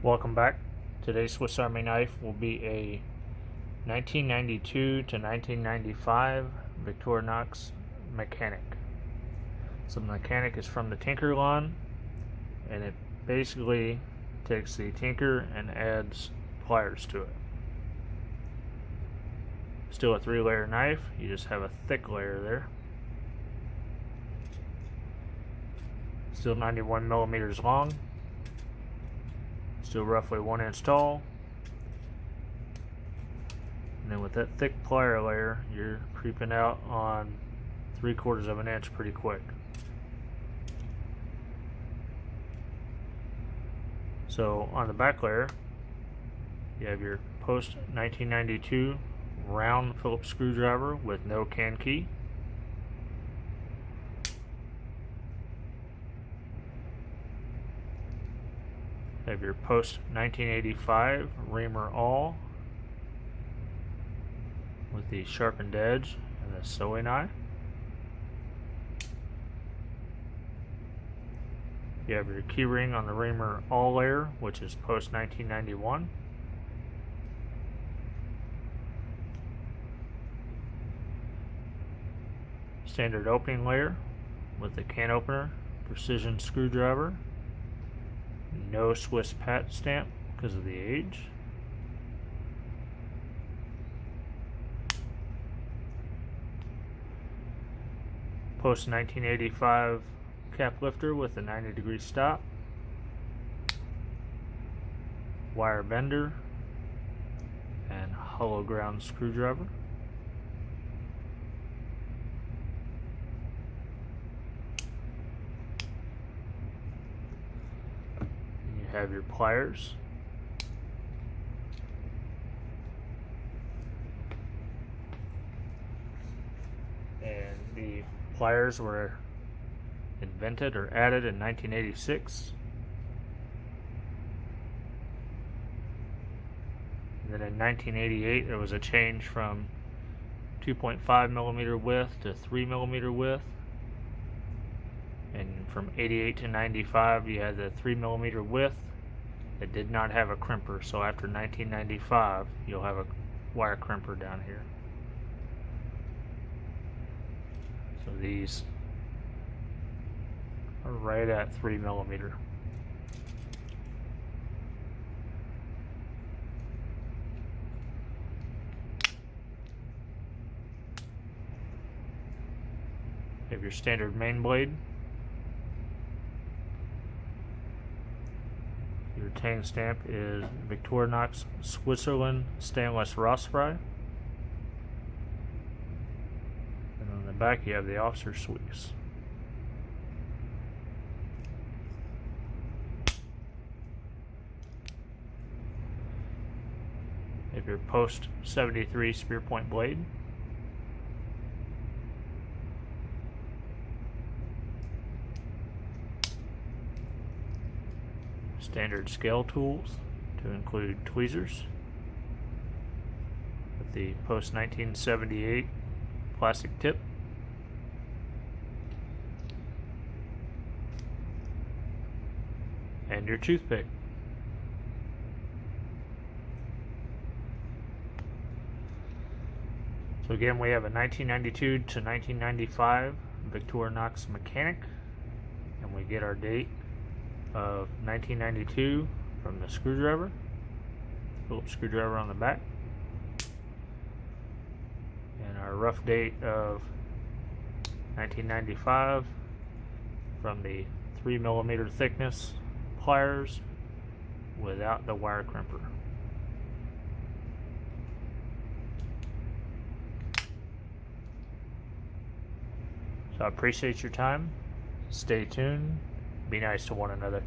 Welcome back. Today's Swiss Army knife will be a 1992 to 1995 Victorinox Mechanic. So the Mechanic is from the Tinker line, and it basically takes the Tinker and adds pliers to it. Still a 3-layer knife, you just have a thick layer there. Still 91 millimeters long. Still roughly 1 inch tall. And then with that thick plier layer, you're creeping out on 3/4 of an inch pretty quick. So on the back layer, you have your post 1992 round Phillips screwdriver with no can key. Have your post 1985 reamer awl with the sharpened edge and the sewing eye. You have your key ring on the reamer awl layer, which is post 1991. Standard opening layer with the can opener, precision screwdriver. No Swiss pat stamp because of the age. Post 1985 cap lifter with a 90-degree stop. Wire bender and hollow ground screwdriver. Have your pliers, and the pliers were invented or added in 1986, and then in 1988 there was a change from 2.5 millimeter width to 3 millimeter width. And from 88 to 95 you had the 3 millimeter width. It did not have a crimper, so after 1995 you'll have a wire crimper down here. So these are right at 3 millimeter. You have your standard main blade. Your tang stamp is Victorinox Switzerland stainless Rossfry. And on the back you have the officer squeeze. You have your post 73 spear point blade. Standard scale tools to include tweezers with the post 1978 plastic tip, and your toothpick. So again, we have a 1992 to 1995 Victorinox Mechanic, and we get our date of 1992 from the screwdriver, Phillips screwdriver on the back, and our rough date of 1995 from the 3 millimeter thickness pliers without the wire crimper. So I appreciate your time. Stay tuned. Be nice to one another.